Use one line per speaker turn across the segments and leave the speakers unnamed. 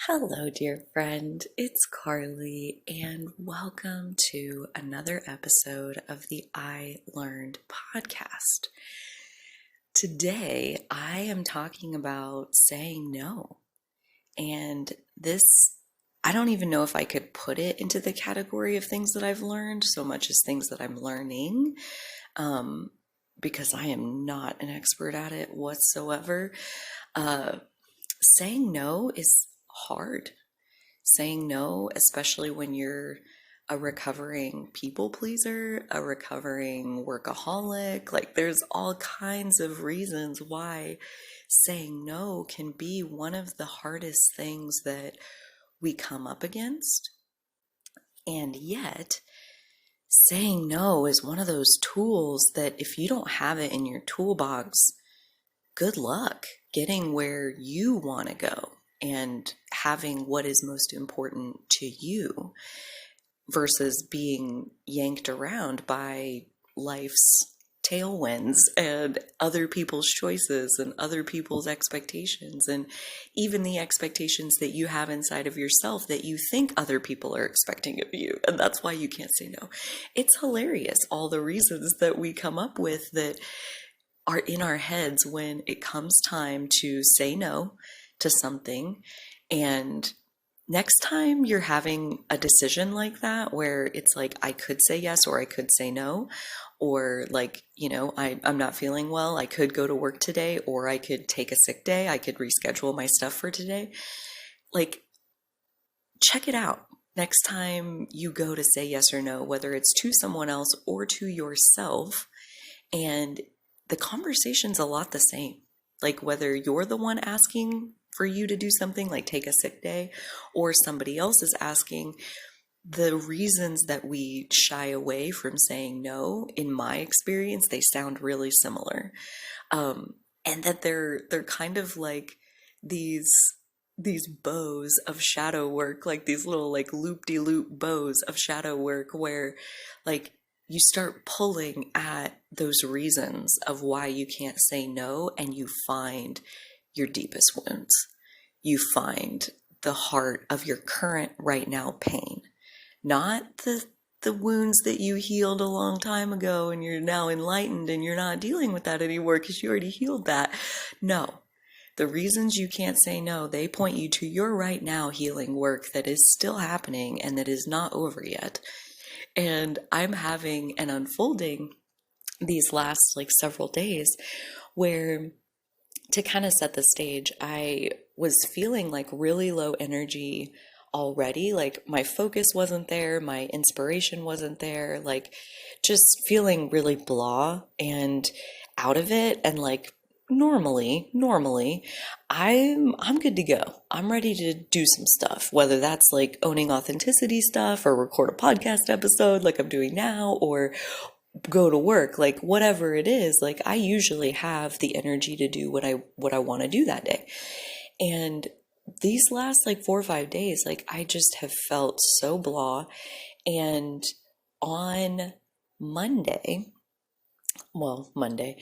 Hello, dear friend. It's Carly, and welcome to another episode of the I Learned podcast. Today, I am talking about saying no. And this, I don't even know if I could put it into the category of things that I've learned so much as things that I'm learning, because I am not an expert at it whatsoever. Saying no is hard. Saying no, especially when you're a recovering people pleaser, a recovering workaholic. Like, there's all kinds of reasons why saying no can be one of the hardest things that we come up against. And yet, saying no is one of those tools that if you don't have it in your toolbox, good luck getting where you want to go and having what is most important to you versus being yanked around by life's tailwinds and other people's choices and other people's expectations and even the expectations that you have inside of yourself that you think other people are expecting of you. And that's why you can't say no. It's hilarious, all the reasons that we come up with that are in our heads when it comes time to say no to something. And next time you're having a decision like that, where it's like, I could say yes or I could say no, or like, I'm not feeling well, I could go to work today, or I could take a sick day, I could reschedule my stuff for today. Like, check it out. Next time you go to say yes or no, whether it's to someone else or to yourself, and the conversation's a lot the same. Like, whether you're the one asking for you to do something like take a sick day or somebody else is asking, the reasons that we shy away from saying no, in my experience, they sound really similar. And that they're kind of like these bows of shadow work, like these little like loop-de-loop bows of shadow work where like you start pulling at those reasons of why you can't say no, and you find your deepest wounds. You find the heart of your current right now pain, not the wounds that you healed a long time ago and you're now enlightened and you're not dealing with that anymore because you already healed that. No. The reasons you can't say no, they point you to your right now healing work that is still happening and that is not over yet. And I'm having an unfolding these last like several days where, to kind of set the stage, I was feeling like really low energy already. Like, my focus wasn't there, my inspiration wasn't there, like just feeling really blah and out of it. And like, normally I'm good to go. I'm ready to do some stuff, whether that's like owning authenticity stuff or record a podcast episode like I'm doing now, or go to work, like whatever it is. Like, I usually have the energy to do what I want to do that day. And these last like 4 or 5 days, like I just have felt so blah. And on Monday, a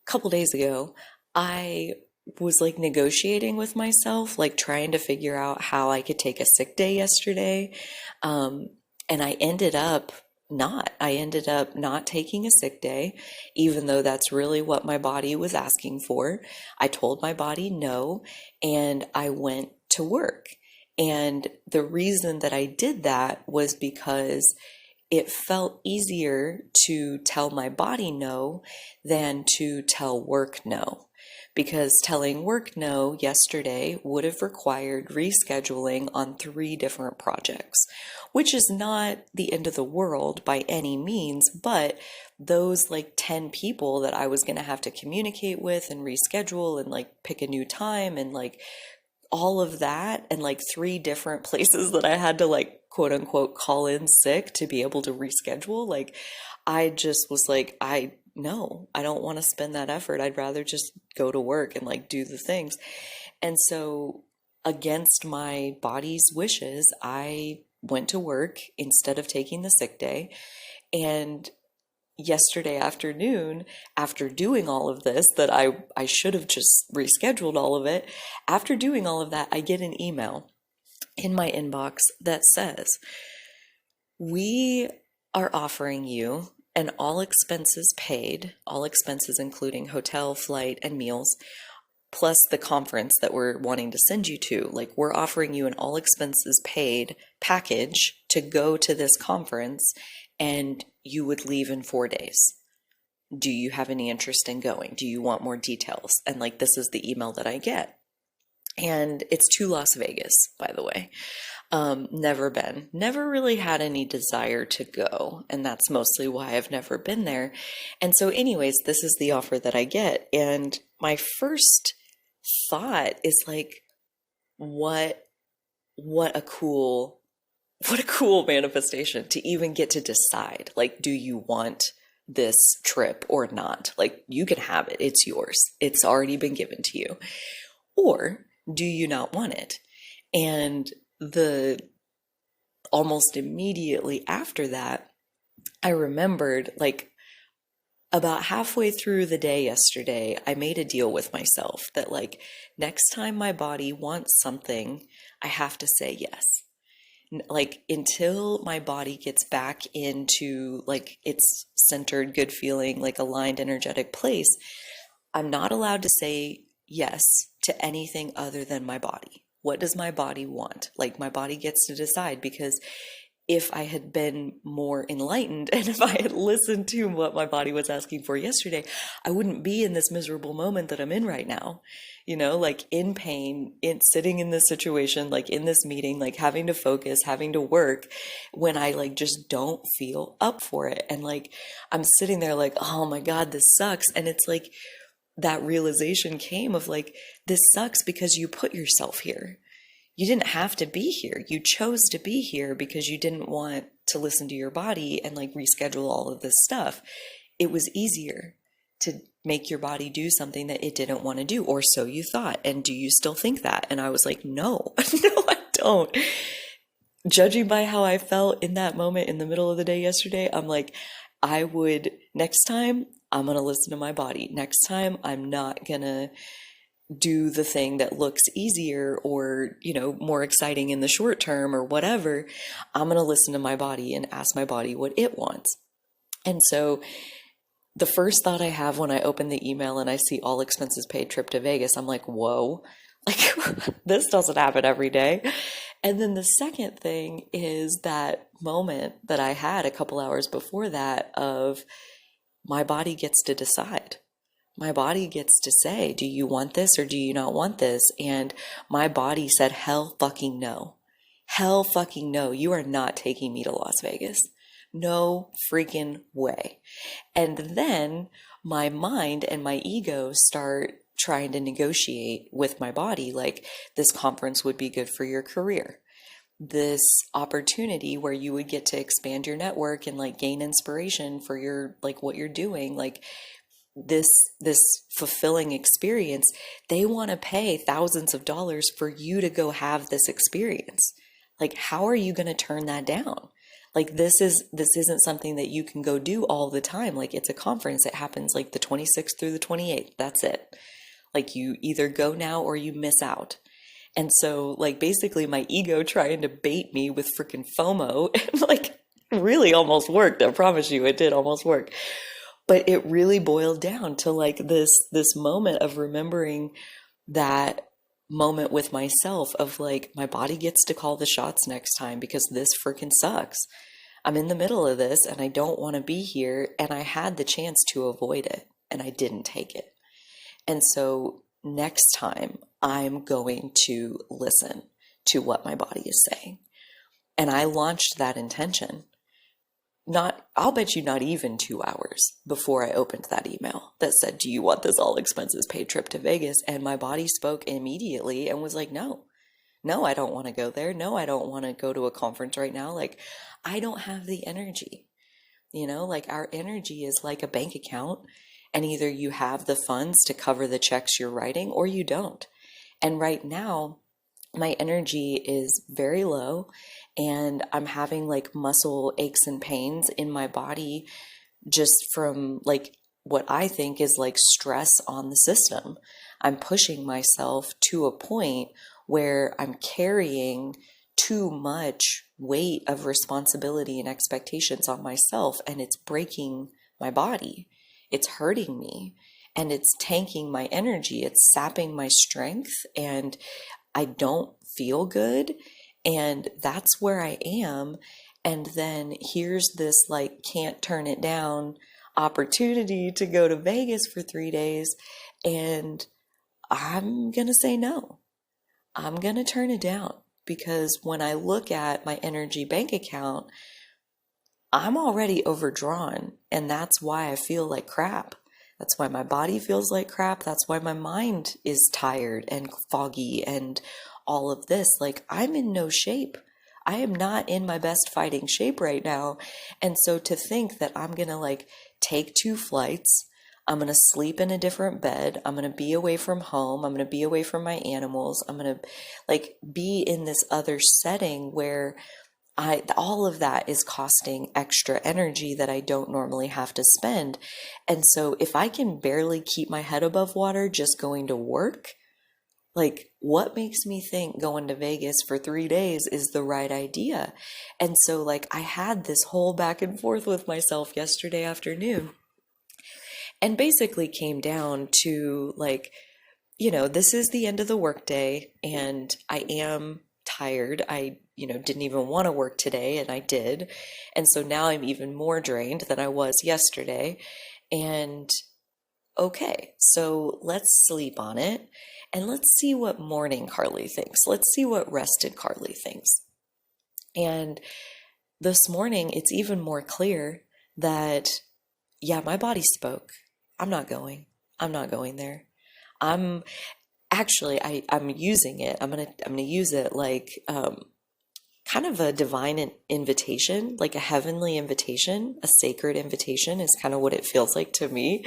couple days ago, I was like negotiating with myself, like trying to figure out how I could take a sick day yesterday. And I ended up not taking a sick day, even though that's really what my body was asking for. I told my body no, and I went to work. And the reason that I did that was because it felt easier to tell my body no than to tell work no. Because telling work no yesterday would have required rescheduling on 3 different projects, which is not the end of the world by any means, but those like 10 people that I was going to have to communicate with and reschedule and like pick a new time and like all of that, and like 3 different places that I had to like quote unquote call in sick to be able to reschedule. Like, I just was like, no, I don't want to spend that effort. I'd rather just go to work and like do the things. And so, against my body's wishes, I went to work instead of taking the sick day. And yesterday afternoon, after doing all of this, that I should have just rescheduled all of it, after doing all of that, I get an email in my inbox that says, we are offering you an all expenses paid, all expenses including hotel, flight, and meals, plus the conference that we're wanting to send you to. Like, we're offering you an all expenses paid package to go to this conference, and you would leave in 4 days. Do you have any interest in going? Do you want more details? And like, this is the email that I get. And it's to Las Vegas, by the way. Never been, never really had any desire to go. And that's mostly why I've never been there. And so anyways, this is the offer that I get. And my first thought is like, what, what a cool, what a cool manifestation to even get to decide. Like, do you want this trip or not? Like, you can have it. It's yours. It's already been given to you. Or do you not want it? And the almost immediately after that, I remembered, like, about halfway through the day yesterday, I made a deal with myself that, like, next time my body wants something, I have to say yes. Like, until my body gets back into like its centered, good feeling, like aligned, energetic place, I'm not allowed to say yes to anything other than my body. What does my body want? Like, my body gets to decide, because if I had been more enlightened and if I had listened to what my body was asking for yesterday, I wouldn't be in this miserable moment that I'm in right now. You know, like, in pain, in sitting in this situation, like in this meeting, like having to focus, having to work when I like just don't feel up for it. And like, I'm sitting there like, oh my God, this sucks. And it's like, that realization came of like, this sucks because you put yourself here. You didn't have to be here. You chose to be here because you didn't want to listen to your body and like reschedule all of this stuff. It was easier to make your body do something that it didn't want to do, or so you thought. And do you still think that? And I was like, no, no, I don't. Judging by how I felt in that moment in the middle of the day yesterday, I'm like, I would, next time, I'm going to listen to my body. Next time, I'm not going to do the thing that looks easier or, you know, more exciting in the short term or whatever. I'm going to listen to my body and ask my body what it wants. And so the first thought I have when I open the email and I see all expenses paid trip to Vegas, I'm like, whoa, like, this doesn't happen every day. And then the second thing is that moment that I had a couple hours before that of, my body gets to decide. My body gets to say, do you want this or do you not want this? And my body said, hell fucking no. Hell fucking no. You are not taking me to Las Vegas. No freaking way. And then my mind and my ego start trying to negotiate with my body, like, this conference would be good for your career. This opportunity where you would get to expand your network and like gain inspiration for your, like, what you're doing, like this fulfilling experience. They want to pay thousands of dollars for you to go have this experience. Like, how are you going to turn that down? Like, this isn't something that you can go do all the time. Like, it's a conference. It happens like the 26th through the 28th. That's it. Like, you either go now or you miss out. And so, like, basically my ego trying to bait me with freaking FOMO, and like, really almost worked. I promise you, it did almost work. But it really boiled down to like this moment of remembering that moment with myself of like, my body gets to call the shots next time because this freaking sucks. I'm in the middle of this and I don't want to be here, and I had the chance to avoid it and I didn't take it. And so next time I'm going to listen to what my body is saying. And I launched that intention. I'll bet you not even 2 hours before I opened that email that said, do you want this all expenses paid trip to Vegas? And my body spoke immediately and was like, no, I don't want to go there. No, I don't want to go to a conference right now. Like, I don't have the energy, like, our energy is like a bank account, and either you have the funds to cover the checks you're writing or you don't. And right now, my energy is very low, and I'm having like muscle aches and pains in my body just from like what I think is like stress on the system. I'm pushing myself to a point where I'm carrying too much weight of responsibility and expectations on myself, and it's breaking my body. It's hurting me, and it's tanking my energy. It's sapping my strength, and I don't feel good. And that's where I am. And then here's this like can't turn it down opportunity to go to Vegas for 3 days. And I'm going to say no. I'm going to turn it down, because when I look at my energy bank account, I'm already overdrawn, and that's why I feel like crap. That's why my body feels like crap. That's why my mind is tired and foggy and all of this. Like, I'm in no shape. I am not in my best fighting shape right now. And so to think that I'm going to like take 2 flights, I'm going to sleep in a different bed, I'm going to be away from home, I'm going to be away from my animals, I'm going to like be in this other setting where all of that is costing extra energy that I don't normally have to spend. And so if I can barely keep my head above water just going to work, like, what makes me think going to Vegas for 3 days is the right idea? And so like I had this whole back and forth with myself yesterday afternoon, and basically came down to like, this is the end of the workday, and I am tired. I, didn't even want to work today, and I did. And so now I'm even more drained than I was yesterday. And okay, so let's sleep on it, and let's see what morning Carly thinks. Let's see what rested Carly thinks. And this morning, it's even more clear that, yeah, my body spoke. I'm not going. I'm not going there. I'm actually, I'm using it. I'm gonna use it like kind of a divine invitation, like a heavenly invitation, a sacred invitation is kind of what it feels like to me.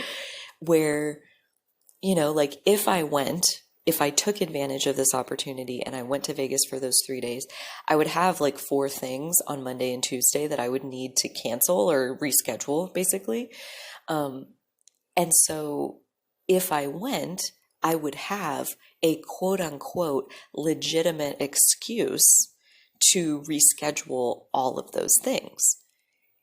Where, like if I took advantage of this opportunity and I went to Vegas for those 3 days, I would have like 4 things on Monday and Tuesday that I would need to cancel or reschedule, basically. And so if I went, I would have a quote unquote legitimate excuse to reschedule all of those things.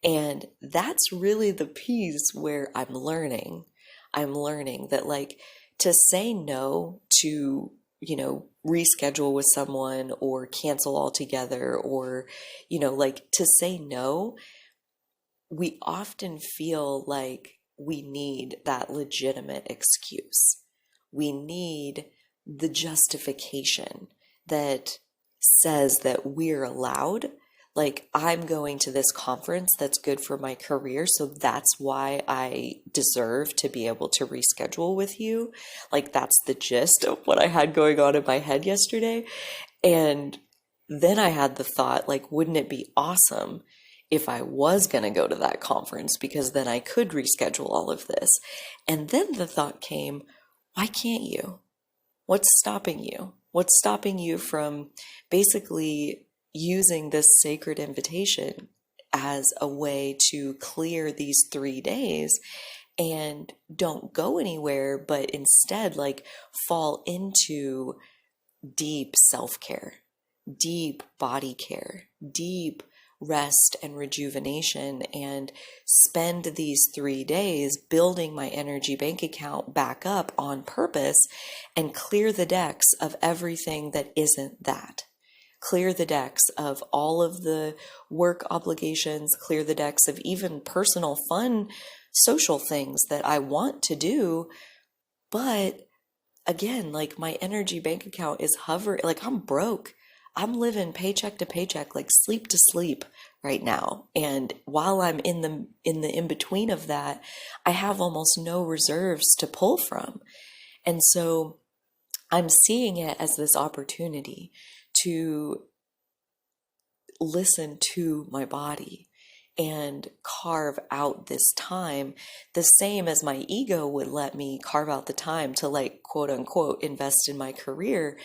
And that's really the piece where I'm learning. I'm learning that like to say no to, reschedule with someone or cancel altogether, or, like to say no, we often feel like we need that legitimate excuse. We need the justification that says that we're allowed. Like, I'm going to this conference that's good for my career, so that's why I deserve to be able to reschedule with you. Like, that's the gist of what I had going on in my head yesterday. And then I had the thought, like, wouldn't it be awesome if I was going to go to that conference, because then I could reschedule all of this. And then the thought came, why can't you? What's stopping you? What's stopping you from basically using this sacred invitation as a way to clear these 3 days and don't go anywhere, but instead like fall into deep self-care, deep body care, deep rest and rejuvenation, and spend these 3 days building my energy bank account back up on purpose and clear the decks of everything that isn't that. Clear the decks of all of the work obligations, clear the decks of even personal fun social things that I want to do. But again, like my energy bank account is hovering, like I'm broke. I'm living paycheck to paycheck, like sleep to sleep right now. And while I'm in the in between of that, I have almost no reserves to pull from. And so I'm seeing it as this opportunity to listen to my body and carve out this time, the same as my ego would let me carve out the time to like quote unquote invest in my career.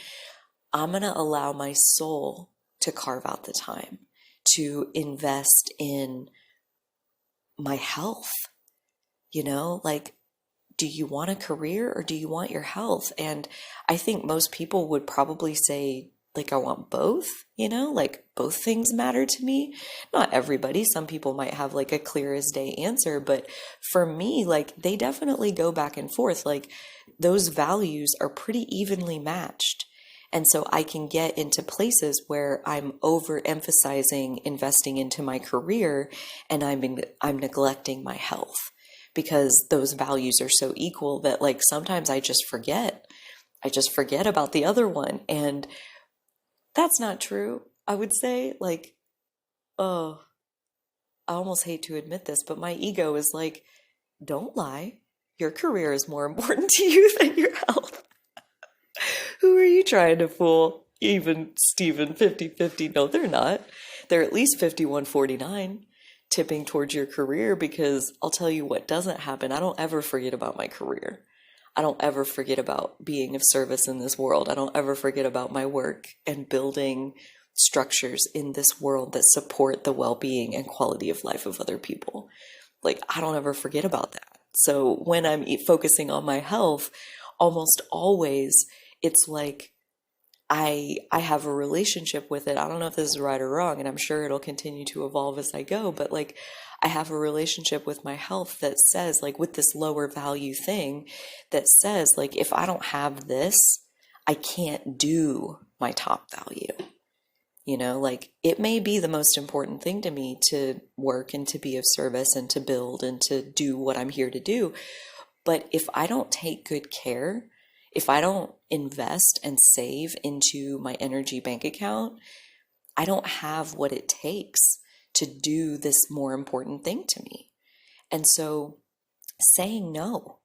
I'm going to allow my soul to carve out the time to invest in my health. Like, do you want a career or do you want your health? And I think most people would probably say like I want both, like both things matter to me. Not everybody, some people might have like a clear as day answer, but for me, like they definitely go back and forth. Like those values are pretty evenly matched. And so I can get into places where I'm overemphasizing investing into my career and I'm neglecting my health because those values are so equal that like sometimes I just forget. I just forget about the other one. And that's not true. I would say, like, oh, I almost hate to admit this, but my ego is like, don't lie. Your career is more important to you than your health. Who are you trying to fool? Even Steven 50-50. No, they're not. They're at least 51-49 tipping towards your career because I'll tell you what doesn't happen. I don't ever forget about my career. I don't ever forget about being of service in this world. I don't ever forget about my work and building structures in this world that support the well-being and quality of life of other people. Like, I don't ever forget about that. So when I'm focusing on my health, almost always it's like I have a relationship with it. I don't know if this is right or wrong, and I'm sure it'll continue to evolve as I go, but like I have a relationship with my health that says, like, with this lower value thing that says, like, if I don't have this, I can't do my top value. Like it may be the most important thing to me to work and to be of service and to build and to do what I'm here to do. But if I don't take good care, if I don't invest and save into my energy bank account, I don't have what it takes to do this more important thing to me. And so saying no,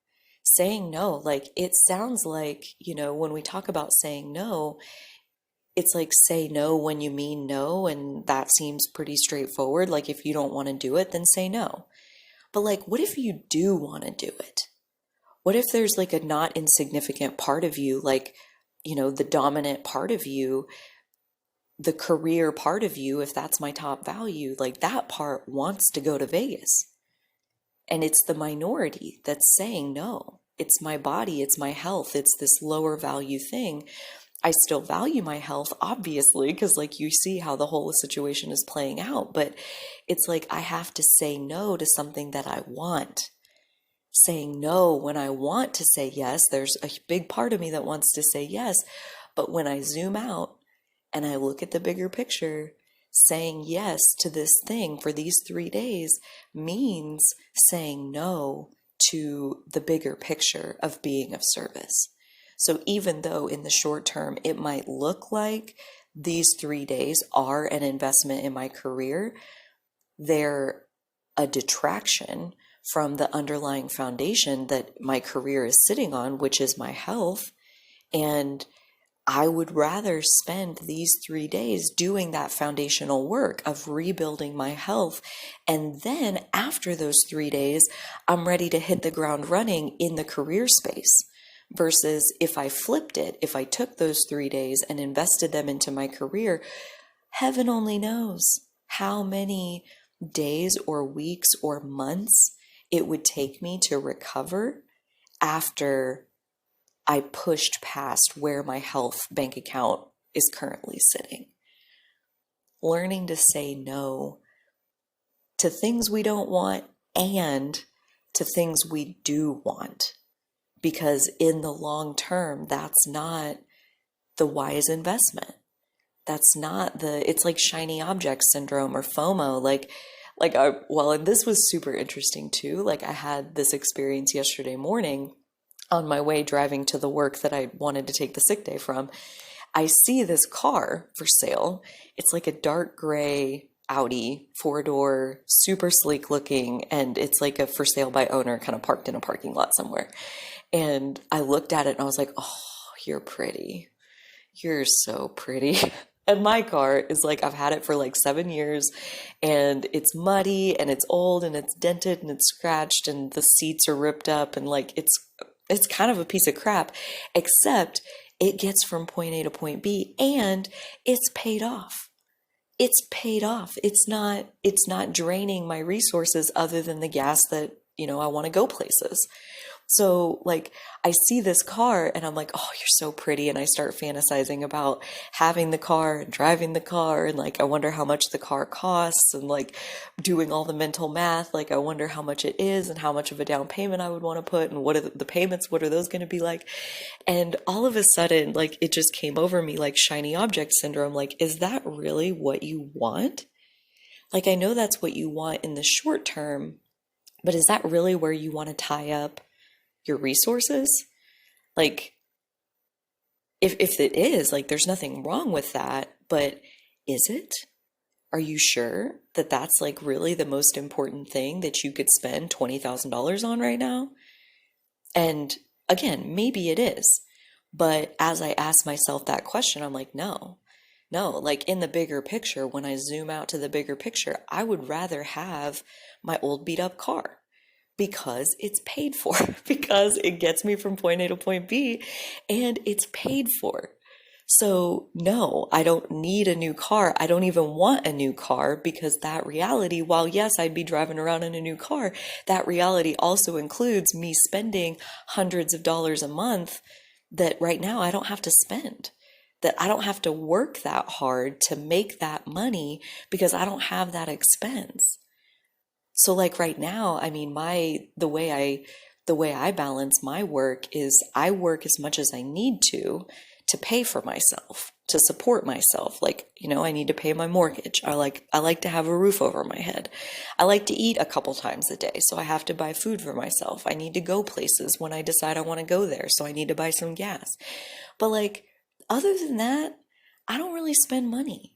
like it sounds like, when we talk about saying no, it's like say no when you mean no. And that seems pretty straightforward. Like if you don't want to do it, then say no. But like, what if you do want to do it? What if there's like a not insignificant part of you, like, the dominant part of you, the career part of you, if that's my top value, like that part wants to go to Vegas. And it's the minority that's saying no. It's my body, it's my health, it's this lower value thing. I still value my health, obviously, because like you see how the whole situation is playing out. But it's like I have to say no to something that I want. Saying no when I want to say yes, there's a big part of me that wants to say yes. But when I zoom out and I look at the bigger picture, saying yes to this thing for these 3 days means saying no to the bigger picture of being of service. So even though in the short term it might look like these 3 days are an investment in my career, they're a detraction from the underlying foundation that my career is sitting on, which is my health. And I would rather spend these 3 days doing that foundational work of rebuilding my health. And then after those 3 days, I'm ready to hit the ground running in the career space. Versus if I flipped it, if I took those 3 days and invested them into my career, heaven only knows how many days or weeks or months it would take me to recover after I pushed past where my health bank account is currently sitting. Learning to say no to things we don't want and to things we do want. Because in the long term, that's not the wise investment. That's not it's like shiny object syndrome or FOMO. And this was super interesting too. Like I had this experience yesterday morning on my way driving to the work that I wanted to take the sick day from. I see this car for sale. It's like a dark gray Audi 4-door, super sleek looking. And it's like a for sale by owner kind of parked in a parking lot somewhere. And I looked at it and I was like, oh, you're pretty. You're so pretty. And my car is like, I've had it for like 7 years and it's muddy and it's old and it's dented and it's scratched and the seats are ripped up and like it's kind of a piece of crap, except it gets from point A to point B and it's paid off. It's paid off. It's not draining my resources other than the gas that, I want to go places. So like I see this car and I'm like, oh, you're so pretty. And I start fantasizing about having the car and driving the car. And like, I wonder how much the car costs and like doing all the mental math. Like, I wonder how much it is and how much of a down payment I would want to put and what are the payments? What are those going to be like? And all of a sudden, like, it just came over me like shiny object syndrome. Like, is that really what you want? Like, I know that's what you want in the short term, but is that really where you want to tie up your resources? Like, if it is, like, there's nothing wrong with that, but is it? Are you sure that that's like really the most important thing that you could spend $20,000 on right now? And again, maybe it is. But as I ask myself that question, I'm like, no, no, like in the bigger picture, when I zoom out to the bigger picture, I would rather have my old beat up car because it's paid for, because it gets me from point A to point B and it's paid for. So, no, I don't need a new car. I don't even want a new car because that reality, while yes, I'd be driving around in a new car, that reality also includes me spending hundreds of dollars a month that right now I don't have to spend. That I don't have to work that hard to make that money because I don't have that expense. So like right now, I mean, the way I balance my work is I work as much as I need to pay for myself, to support myself. Like, you know, I need to pay my mortgage. I like to have a roof over my head. I like to eat a couple times a day, so I have to buy food for myself. I need to go places when I decide I want to go there, so I need to buy some gas. But like other than that, I don't really spend money.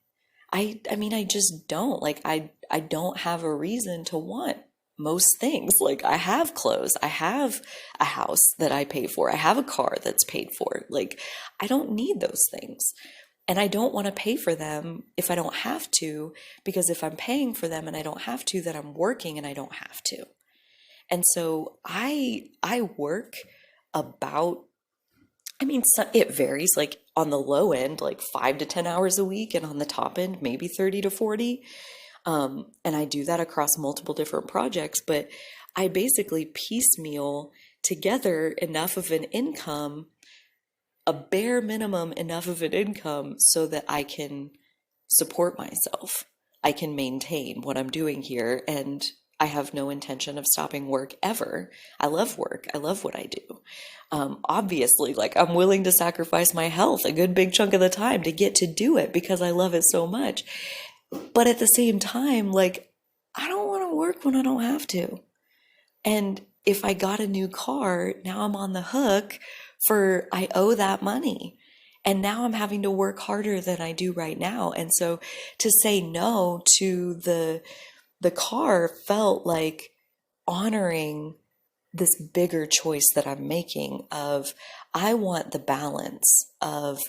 I mean, I just don't. Like, I don't have a reason to want most things. Like, I have clothes, I have a house that I pay for, I have a car that's paid for. Like, I don't need those things. And I don't want to pay for them if I don't have to, because if I'm paying for them and I don't have to, then I'm working and I don't have to. And so I work about, I mean, so it varies, like on the low end, like 5 to 10 hours a week, and on the top end, maybe 30 to 40. And I do that across multiple different projects, but I basically piecemeal together enough of an income, a bare minimum enough of an income so that I can support myself. I can maintain what I'm doing here, and I have no intention of stopping work ever. I love work. I love what I do. Obviously, like I'm willing to sacrifice my health a good big chunk of the time to get to do it because I love it so much. But at the same time, like I don't want to work when I don't have to. And if I got a new car, now I'm on the hook for I owe that money. And now I'm having to work harder than I do right now. And so to say no to the car felt like honoring this bigger choice that I'm making of I want the balance of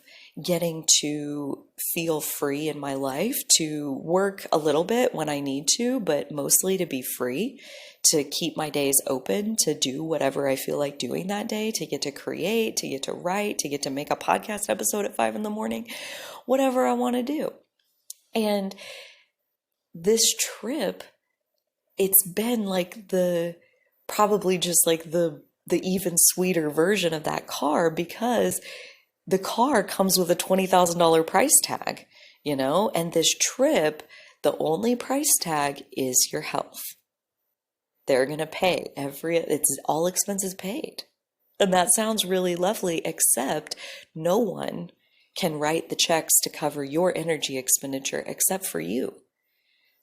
getting to feel free in my life, to work a little bit when I need to, but mostly to be free, to keep my days open, to do whatever I feel like doing that day, to get to create, to get to write, to get to make a podcast episode at 5 in the morning, whatever I want to do. And this trip, it's been like probably just like the even sweeter version of that car because the car comes with a $20,000 price tag, you know, and this trip, the only price tag is your health. They're going to pay it's all expenses paid. And that sounds really lovely, except no one can write the checks to cover your energy expenditure except for you.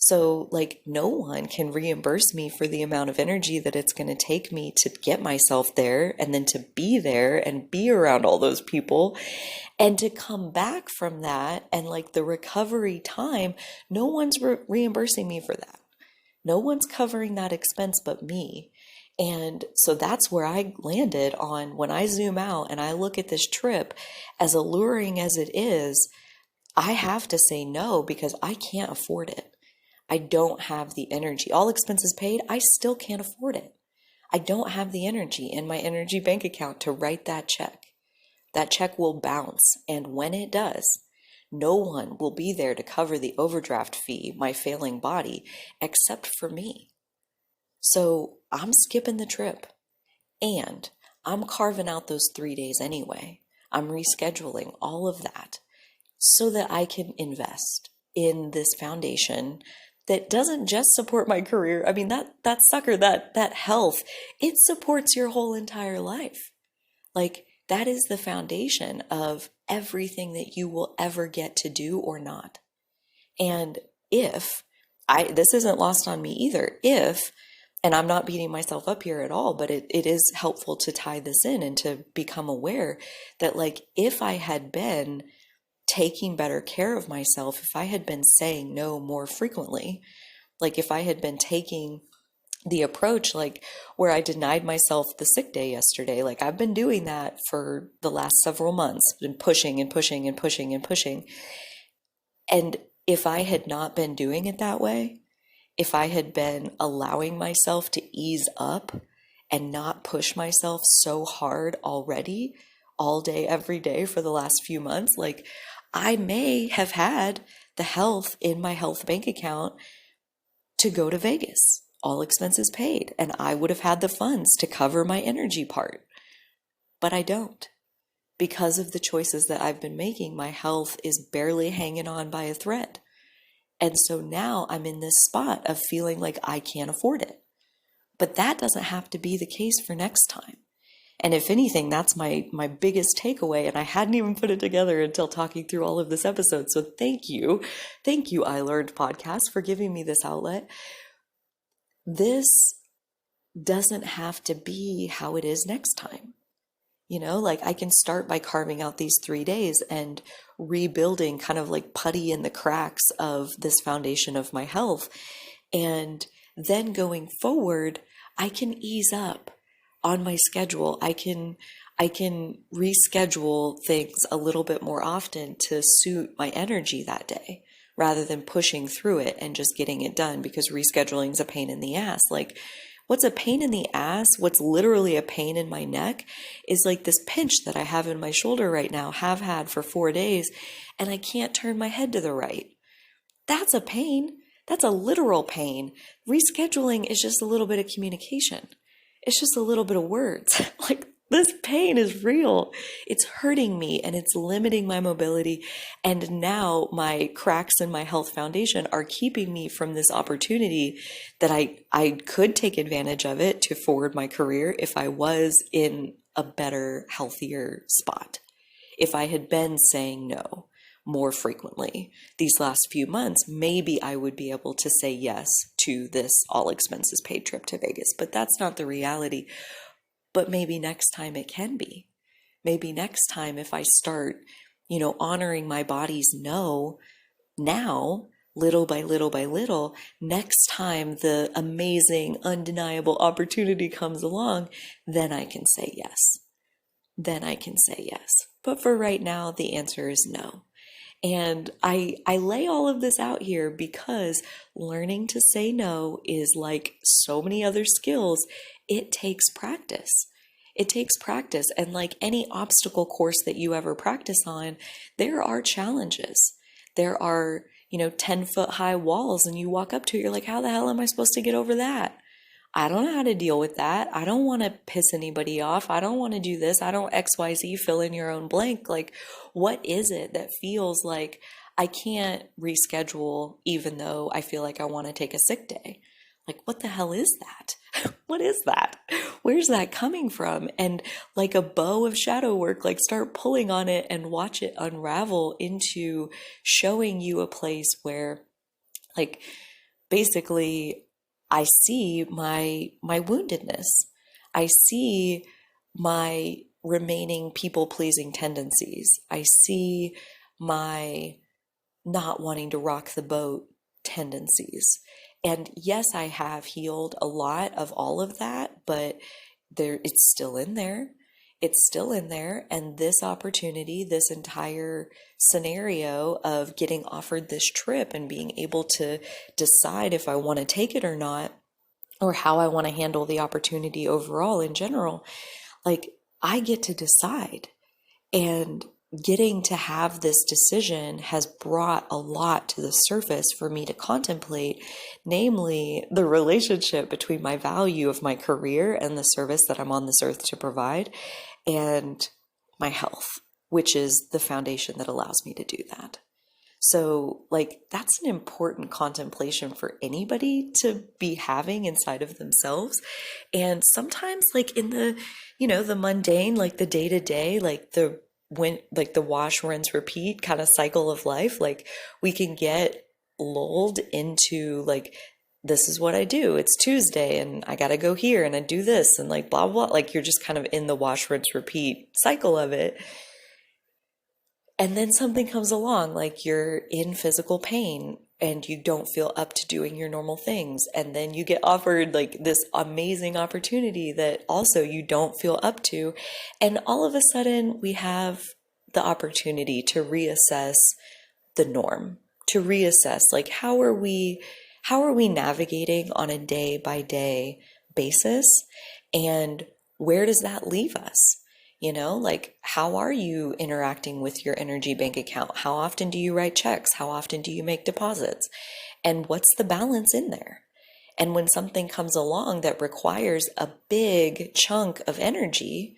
So, like, no one can reimburse me for the amount of energy that it's going to take me to get myself there and then to be there and be around all those people and to come back from that and like the recovery time. No one's reimbursing me for that. No one's covering that expense but me. And so that's where I landed on when I zoom out and I look at this trip, as alluring as it is, I have to say no because I can't afford it. I don't have the energy. All expenses paid, I still can't afford it. I don't have the energy in my energy bank account to write that check. That check will bounce, and when it does, no one will be there to cover the overdraft fee, my failing body, except for me. So I'm skipping the trip. And I'm carving out those 3 days anyway. I'm rescheduling all of that so that I can invest in this foundation that doesn't just support my career. I mean, that sucker, that health, it supports your whole entire life. Like, that is the foundation of everything that you will ever get to do or not. And if this isn't lost on me either, and I'm not beating myself up here at all, but it is helpful to tie this in and to become aware that, like, if I had been taking better care of myself, if I had been saying no more frequently, like if I had been taking the approach like where I denied myself the sick day yesterday, like I've been doing that for the last several months, been pushing and pushing and pushing and pushing. And if I had not been doing it that way, if I had been allowing myself to ease up and not push myself so hard already, all day, every day for the last few months, like I may have had the health in my health bank account to go to Vegas, all expenses paid, and I would have had the funds to cover my energy part. But I don't. Because of the choices that I've been making, my health is barely hanging on by a thread. And so now I'm in this spot of feeling like I can't afford it. But that doesn't have to be the case for next time. And if anything, that's my biggest takeaway. And I hadn't even put it together until talking through all of this episode. So thank you. Thank you, I Learned Podcast, for giving me this outlet. This doesn't have to be how it is next time. You know, like I can start by carving out these 3 days and rebuilding, kind of like putty in the cracks of this foundation of my health. And then going forward, I can ease up on my schedule. I can reschedule things a little bit more often to suit my energy that day, rather than pushing through it and just getting it done, because rescheduling is a pain in the ass. Like, what's a pain in the ass, what's literally a pain in my neck, is like this pinch that I have in my shoulder right now, have had for 4 days, and I can't turn my head to the right. That's a pain. That's a literal pain. Rescheduling is just a little bit of communication. It's just a little bit of words. Like, this pain is real. It's hurting me and it's limiting my mobility. And now my cracks in my health foundation are keeping me from this opportunity that I could take advantage of it to forward my career if I was in a better, healthier spot. If I had been saying no more frequently these last few months, maybe I would be able to say yes to this all expenses paid trip to Vegas. But that's not the reality. But maybe next time it can be. Maybe next time, if I start, honoring my body's no now, little by little by little, next time the amazing, undeniable opportunity comes along, then I can say yes. Then I can say yes. But for right now, the answer is no. And I lay all of this out here because learning to say no is like so many other skills. It takes practice. It takes practice. And like any obstacle course that you ever practice on, there are challenges. There are, 10-foot high walls, and you walk up to it, you're like, how the hell am I supposed to get over that? I don't know how to deal with that. I don't want to piss anybody off. I don't want to do this. I don't XYZ, fill in your own blank. Like, what is it that feels like I can't reschedule even though I feel like I want to take a sick day? Like, what the hell is that? What is that? Where's that coming from? And like a bow of shadow work, like start pulling on it and watch it unravel into showing you a place where, like, basically I see my woundedness. I see my remaining people-pleasing tendencies. I see my not wanting to rock the boat tendencies. And yes, I have healed a lot of all of that, but it's still in there. It's still in there. And this opportunity, this entire scenario of getting offered this trip and being able to decide if I want to take it or not, or how I want to handle the opportunity overall in general, like I get to decide. And getting to have this decision has brought a lot to the surface for me to contemplate, namely the relationship between my value of my career and the service that I'm on this earth to provide, and my health, which is the foundation that allows me to do that. So, like, that's an important contemplation for anybody to be having inside of themselves. And sometimes, like, in the, the mundane, like the day to day, like the wash, rinse, repeat kind of cycle of life, like, we can get lulled into, like, this is what I do. It's Tuesday and I got to go here and I do this and like blah, blah. Like, you're just kind of in the wash, rinse, repeat cycle of it. And then something comes along, like you're in physical pain and you don't feel up to doing your normal things. And then you get offered like this amazing opportunity that also you don't feel up to. And all of a sudden, we have the opportunity to reassess the norm, to reassess like how are we navigating on a day by day basis, and where does that leave us? Like, how are you interacting with your energy bank account? How often do you write checks? How often do you make deposits? And what's the balance in there? And when something comes along that requires a big chunk of energy,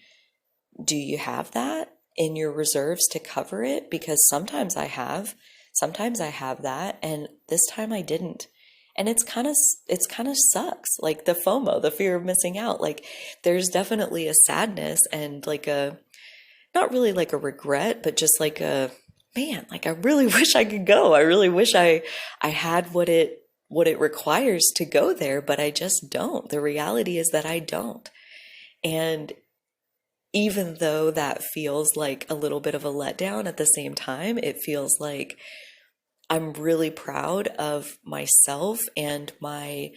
do you have that in your reserves to cover it? Because sometimes I have that, and this time I didn't. And it's kind of sucks. Like the FOMO, the fear of missing out. Like, there's definitely a sadness and like not really like a regret, but just like man, like I really wish I could go. I really wish I had what it requires to go there, but I just don't. The reality is that I don't. And even though that feels like a little bit of a letdown, at the same time, it feels like I'm really proud of myself and my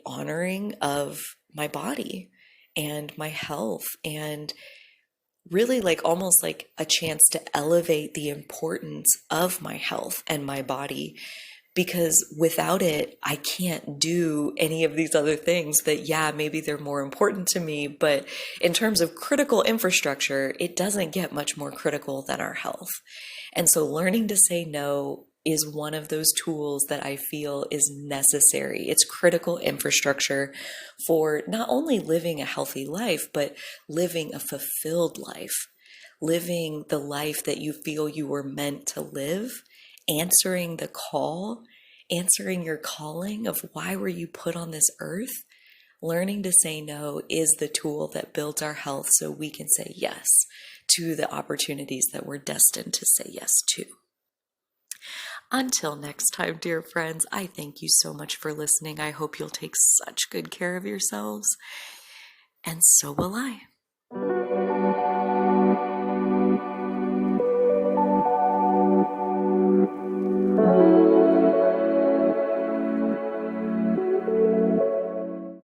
honoring of my body and my health, and really like almost like a chance to elevate the importance of my health and my body, because without it, I can't do any of these other things that, yeah, maybe they're more important to me, but in terms of critical infrastructure, it doesn't get much more critical than our health. And so learning to say no is one of those tools that I feel is necessary. It's critical infrastructure for not only living a healthy life, but living a fulfilled life, living the life that you feel you were meant to live, answering the call, answering your calling of why were you put on this earth. Learning to say no is the tool that builds our health so we can say yes to the opportunities that we're destined to say yes to. Until next time, dear friends, I thank you so much for listening. I hope you'll take such good care of yourselves, and so will I.